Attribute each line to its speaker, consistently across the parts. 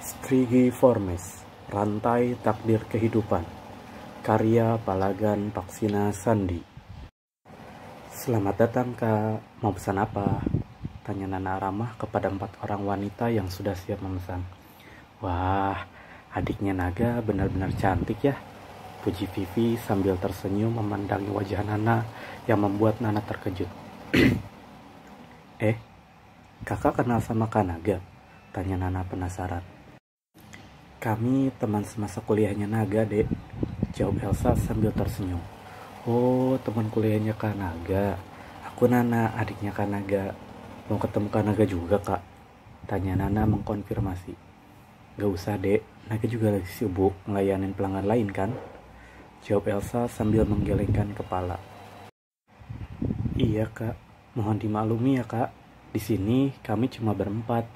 Speaker 1: Strigiformes, Rantai Takdir Kehidupan, karya Palagan Paksina Sandi. Selamat datang Kak, mau pesan apa? Tanya Nana ramah kepada 4 orang wanita yang sudah siap memesan. Wah, adiknya Naga benar-benar cantik ya, puji Vivi sambil tersenyum memandangi wajah Nana yang membuat Nana terkejut. Kakak kenal sama Kak Naga? Tanya Nana penasaran. Kami teman semasa kuliahnya Naga, Dek, jawab Elsa sambil tersenyum. Oh, teman kuliahnya Kak Naga. Aku Nana, adiknya Kak Naga. Mau ketemu Kak Naga juga, Kak? Tanya Nana mengkonfirmasi. Gak usah, Dek, Naga juga lagi sibuk ngelayanin pelanggan lain kan? Jawab Elsa sambil menggelengkan kepala. Iya, Kak. Mohon dimaklumi ya, Kak. Di sini kami cuma berempat,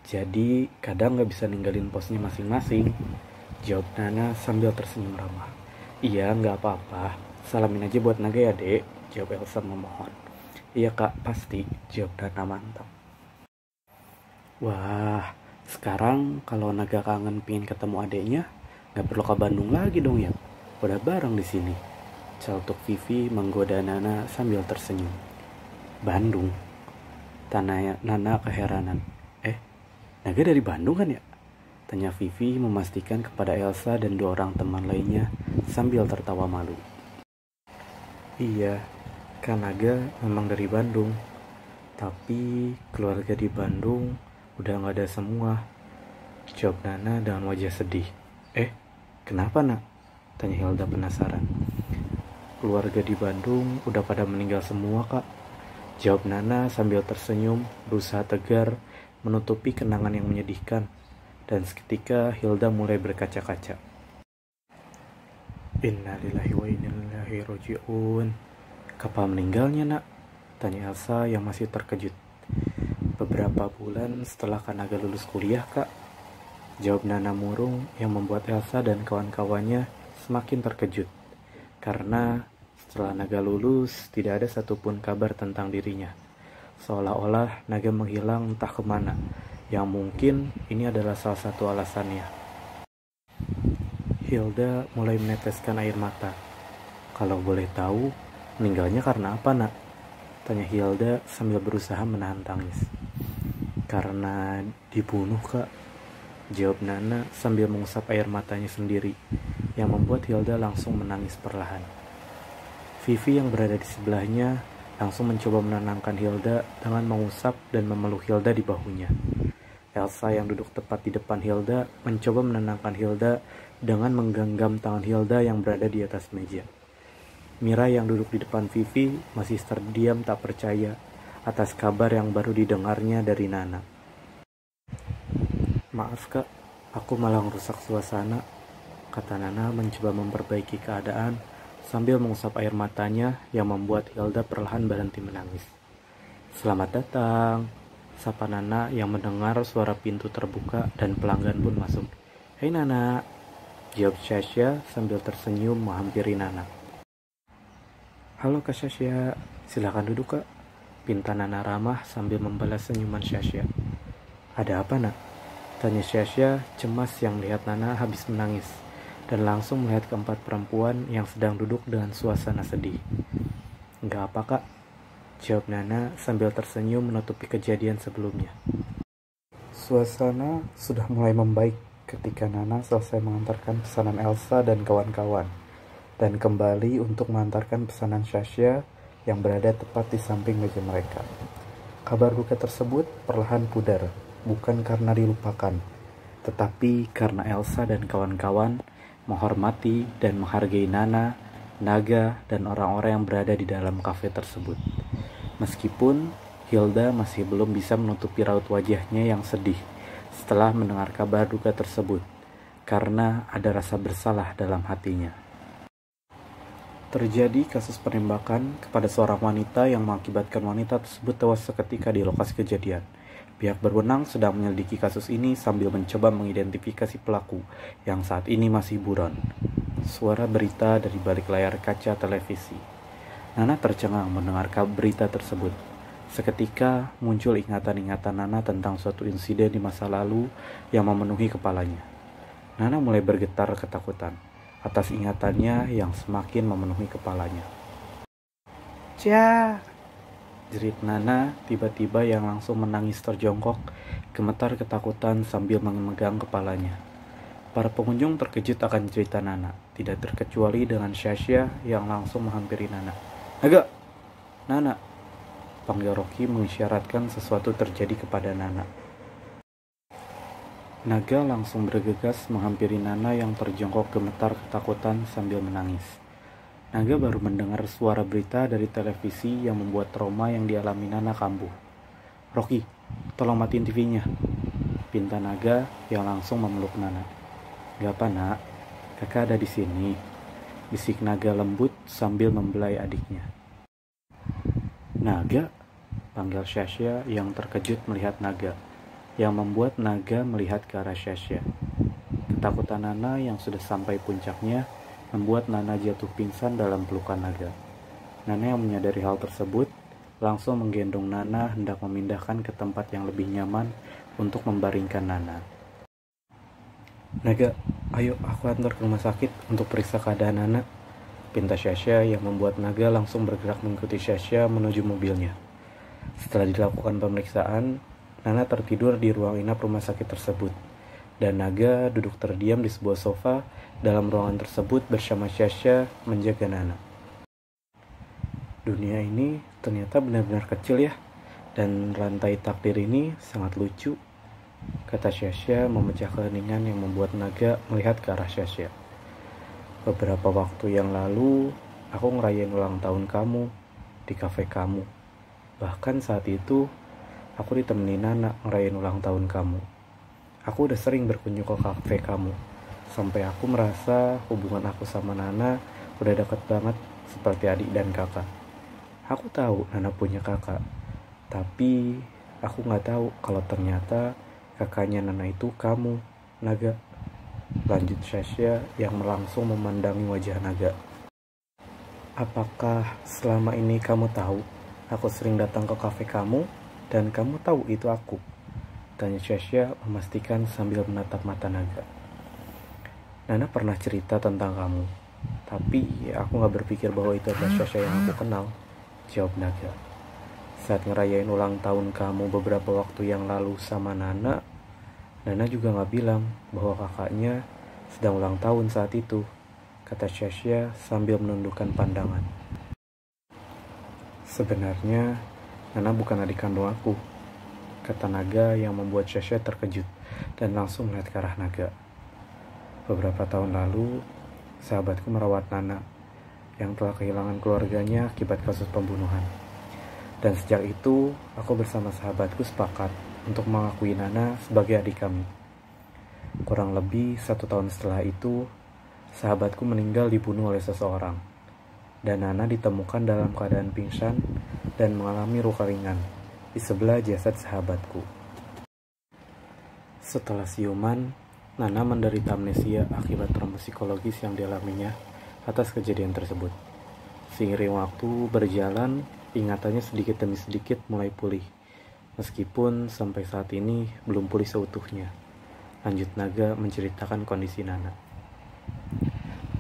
Speaker 1: jadi kadang gak bisa ninggalin posnya masing-masing. Jawab Nana sambil tersenyum ramah. Iya, gak apa-apa. Salamin aja buat Naga ya, Dek. Jawab Elsa memohon. Iya, Kak, pasti. Jawab Nana mantap. Wah, sekarang kalau Naga kangen pingin ketemu adeknya, gak perlu ke Bandung lagi dong ya. Udah bareng di sini. Celetuk Vivi menggoda Nana sambil tersenyum. Bandung? Tanya Nana keheranan. Naga dari Bandung kan ya? Tanya Vivi memastikan kepada Elsa dan 2 orang teman lainnya sambil tertawa malu. Iya, Kak Naga memang dari Bandung. Tapi keluarga di Bandung udah gak ada semua. Jawab Nana dengan wajah sedih. Kenapa nak? Tanya Hilda penasaran. Keluarga di Bandung udah pada meninggal semua, Kak. Jawab Nana sambil tersenyum, berusaha tegar, menutupi kenangan yang menyedihkan. Dan seketika Hilda mulai berkaca-kaca. Innalillahi wa inna ilaihi raji'un. Kapan meninggalnya, nak? Tanya Elsa yang masih terkejut. Beberapa bulan setelah Kak Naga lulus kuliah, Kak. Jawab Nana murung yang membuat Elsa dan kawan-kawannya semakin terkejut. Karena setelah Naga lulus, tidak ada satupun kabar tentang dirinya. Seolah-olah Naga menghilang entah kemana, yang mungkin ini adalah salah satu alasannya. Hilda mulai meneteskan air mata. Kalau boleh tahu, meninggalnya karena apa, nak? Tanya Hilda sambil berusaha menahan tangis. Karena dibunuh, Kak. Jawab Nana sambil mengusap air matanya sendiri, yang membuat Hilda langsung menangis perlahan. Vivi yang berada di sebelahnya langsung mencoba menenangkan Hilda dengan mengusap dan memeluk Hilda di bahunya. Elsa yang duduk tepat di depan Hilda mencoba menenangkan Hilda dengan menggenggam tangan Hilda yang berada di atas meja. Mira yang duduk di depan Vivi masih terdiam tak percaya atas kabar yang baru didengarnya dari Nana. Maaf, Kak, aku malah merusak suasana, kata Nana mencoba memperbaiki keadaan sambil mengusap air matanya yang membuat Hilda perlahan berhenti menangis. Selamat datang, sapa Nana yang mendengar suara pintu terbuka dan pelanggan pun masuk. Hei Nana, jawab Sasha sambil tersenyum menghampiri Nana. Halo Kak Sasha, silakan duduk Kak, pinta Nana ramah sambil membalas senyuman Sasha. Ada apa nak? Tanya Sasha cemas yang melihat Nana habis menangis dan langsung melihat keempat perempuan yang sedang duduk dengan suasana sedih. Enggak apa Kak, jawab Nana sambil tersenyum menutupi kejadian sebelumnya. Suasana sudah mulai membaik ketika Nana selesai mengantarkan pesanan Elsa dan kawan-kawan dan kembali untuk mengantarkan pesanan Sasha yang berada tepat di samping meja mereka. Kabar duka tersebut perlahan pudar, bukan karena dilupakan, tetapi karena Elsa dan kawan-kawan menghormati dan menghargai Nana, Naga, dan orang-orang yang berada di dalam kafe tersebut. Meskipun Hilda masih belum bisa menutupi raut wajahnya yang sedih setelah mendengar kabar duka tersebut, karena ada rasa bersalah dalam hatinya. Terjadi kasus penembakan kepada seorang wanita yang mengakibatkan wanita tersebut tewas seketika di lokasi kejadian. Pihak berwenang sedang menyelidiki kasus ini sambil mencoba mengidentifikasi pelaku yang saat ini masih buron. Suara berita dari balik layar kaca televisi. Nana tercengang mendengar berita tersebut. Seketika muncul ingatan-ingatan Nana tentang suatu insiden di masa lalu yang memenuhi kepalanya. Nana mulai bergetar ketakutan atas ingatannya yang semakin memenuhi kepalanya. "Cia!" jerit Nana tiba-tiba yang langsung menangis terjongkok, gemetar ketakutan sambil memegang kepalanya. Para pengunjung terkejut akan cerita Nana, tidak terkecuali dengan Sasha yang langsung menghampiri Nana. "Naga! Nana!" panggil Rocky mengisyaratkan sesuatu terjadi kepada Nana. Naga langsung bergegas menghampiri Nana yang terjongkok gemetar ketakutan sambil menangis. Naga baru mendengar suara berita dari televisi yang membuat trauma yang dialami Nana kambuh. "Rocky, tolong matiin TV-nya," pinta Naga yang langsung memeluk Nana. "Gak apa nak, kakak ada di sini," bisik Naga lembut sambil membelai adiknya. "Naga?" panggil Sasha yang terkejut melihat Naga, yang membuat Naga melihat ke arah Sasha. Ketakutan Nana yang sudah sampai puncaknya membuat Nana jatuh pingsan dalam pelukan Naga. Nana yang menyadari hal tersebut langsung menggendong Nana hendak memindahkan ke tempat yang lebih nyaman untuk membaringkan Nana. "Naga, ayo aku antar ke rumah sakit untuk periksa keadaan Nana," pinta Sasha yang membuat Naga langsung bergerak mengikuti Sasha menuju mobilnya. Setelah dilakukan pemeriksaan, Nana tertidur di ruang inap rumah sakit tersebut, dan Naga duduk terdiam di sebuah sofa dalam ruangan tersebut bersama Sasha menjaga Nana. "Dunia ini ternyata benar-benar kecil ya, dan rantai takdir ini sangat lucu," kata Sasha memecah keheningan yang membuat Naga melihat ke arah Sasha. "Beberapa waktu yang lalu, aku ngerayain ulang tahun kamu di kafe kamu. Bahkan saat itu, aku ditemenin Nana ngerayain ulang tahun kamu. Aku udah sering berkunjung ke kafe kamu, sampai aku merasa hubungan aku sama Nana udah deket banget seperti adik dan kakak. Aku tahu Nana punya kakak, tapi aku gak tahu kalau ternyata kakaknya Nana itu kamu, Naga," lanjut Sasha yang langsung memandangi wajah Naga. "Apakah selama ini kamu tahu aku sering datang ke kafe kamu dan kamu tahu itu aku?" tanya Sasha memastikan sambil menatap mata Naga. "Nana pernah cerita tentang kamu, tapi aku gak berpikir bahwa itu adalah Sasha yang aku kenal," jawab Naga. "Saat ngerayain ulang tahun kamu beberapa waktu yang lalu sama Nana, Nana juga gak bilang bahwa kakaknya sedang ulang tahun saat itu," kata Sasha sambil menundukkan pandangan. "Sebenarnya Nana bukan adik kandung aku," kata Naga yang membuat Sasha terkejut dan langsung melihat ke arah Naga. "Beberapa tahun lalu, sahabatku merawat Nana yang telah kehilangan keluarganya akibat kasus pembunuhan. Dan sejak itu, aku bersama sahabatku sepakat untuk mengakui Nana sebagai adik kami. Kurang lebih 1 tahun setelah itu, sahabatku meninggal dibunuh oleh seseorang, dan Nana ditemukan dalam keadaan pingsan dan mengalami luka ringan di sebelah jasad sahabatku. Setelah siuman, Nana menderita amnesia akibat trauma psikologis yang dialaminya atas kejadian tersebut. Seiring waktu berjalan, ingatannya sedikit demi sedikit mulai pulih, meskipun sampai saat ini belum pulih seutuhnya," lanjut Naga menceritakan kondisi Nana.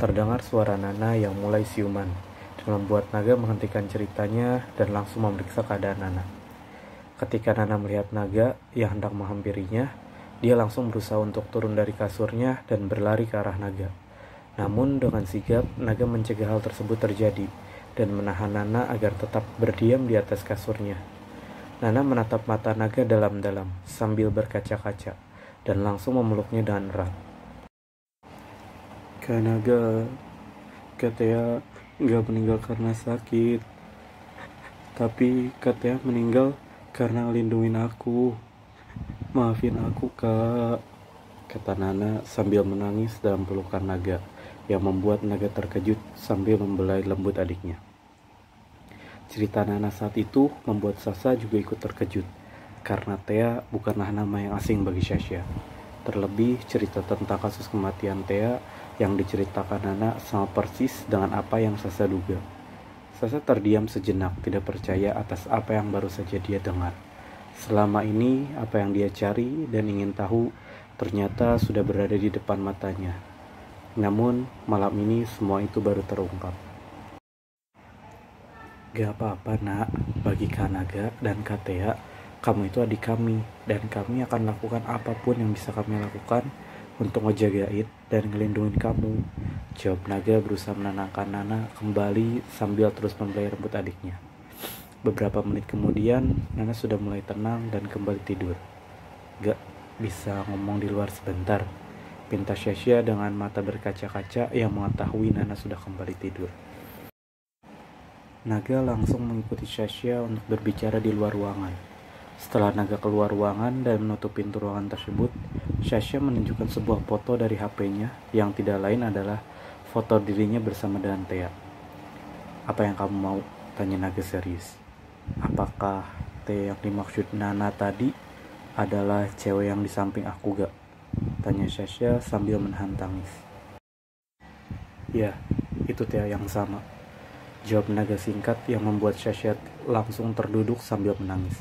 Speaker 1: Terdengar suara Nana yang mulai siuman dan membuat Naga menghentikan ceritanya dan langsung memeriksa keadaan Nana. Ketika Nana melihat Naga yang hendak menghampirinya, dia langsung berusaha untuk turun dari kasurnya dan berlari ke arah Naga. Namun dengan sigap, Naga mencegah hal tersebut terjadi dan menahan Nana agar tetap berdiam di atas kasurnya. Nana menatap mata Naga dalam-dalam sambil berkaca-kaca dan langsung memeluknya dengan erat. "Kak Naga, Kak Tea gak meninggal karena sakit, tapi Kak Tea meninggal karena ngelindungin aku. Maafin aku, Kak," kata Nana sambil menangis dalam pelukan Naga yang membuat Naga terkejut sambil membelai lembut adiknya. Cerita Nana saat itu membuat Sasha juga ikut terkejut, karena Tea bukanlah nama yang asing bagi Sasha. Terlebih cerita tentang kasus kematian Tea yang diceritakan Nana sama persis dengan apa yang Sasha duga. Sasha terdiam sejenak, tidak percaya atas apa yang baru saja dia dengar. Selama ini, apa yang dia cari dan ingin tahu ternyata sudah berada di depan matanya. Namun, malam ini semua itu baru terungkap. Gak apa-apa nak, bagi Kanaga dan Katea, kamu itu adik kami, dan kami akan lakukan apapun yang bisa kami lakukan untuk ngejagain dan ngelindungin kamu. Jawab Naga berusaha menenangkan Nana kembali sambil terus membelai rambut adiknya. Beberapa menit kemudian, Nana sudah mulai tenang dan kembali tidur. Gak bisa ngomong di luar sebentar, pinta Sasha dengan mata berkaca-kaca yang mengetahui Nana sudah kembali tidur. Naga langsung mengikuti Sasha untuk berbicara di luar ruangan. Setelah Naga keluar ruangan dan menutup pintu ruangan tersebut, Sasha menunjukkan sebuah foto dari HP-nya yang tidak lain adalah foto dirinya bersama dengan Thea. Apa yang kamu mau? Tanya Naga serius. Apakah Thea yang dimaksud Nana tadi adalah cewek yang di samping aku gak? Tanya Sasha sambil menahan tangis. Ya, itu Thea yang sama. Jawab Naga singkat yang membuat Sasha langsung terduduk sambil menangis.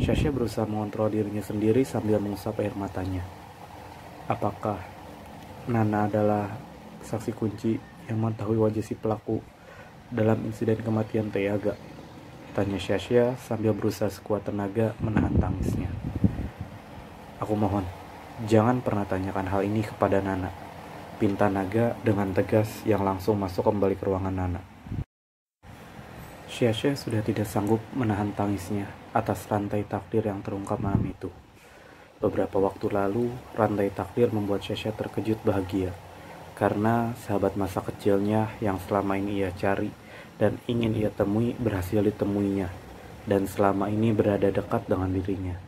Speaker 1: Sasha berusaha mengontrol dirinya sendiri sambil mengusap air matanya. Apakah Nana adalah saksi kunci yang mengetahui wajah si pelaku dalam insiden kematian Thea gak? Tanya Sasha sambil berusaha sekuat tenaga menahan tangisnya. Aku mohon, jangan pernah tanyakan hal ini kepada Nana, pinta Naga dengan tegas yang langsung masuk kembali ke ruangan Nana. Sasha sudah tidak sanggup menahan tangisnya atas rantai takdir yang terungkap malam itu. Beberapa waktu lalu, rantai takdir membuat Sasha terkejut bahagia karena sahabat masa kecilnya yang selama ini ia cari dan ingin ia temui berhasil ditemuinya dan selama ini berada dekat dengan dirinya.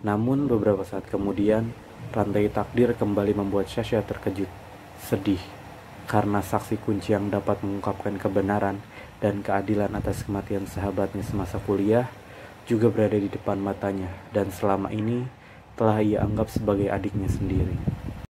Speaker 1: Namun beberapa saat kemudian, rantai takdir kembali membuat Sasha terkejut, sedih karena saksi kunci yang dapat mengungkapkan kebenaran dan keadilan atas kematian sahabatnya semasa kuliah juga berada di depan matanya dan selama ini telah ia anggap sebagai adiknya sendiri.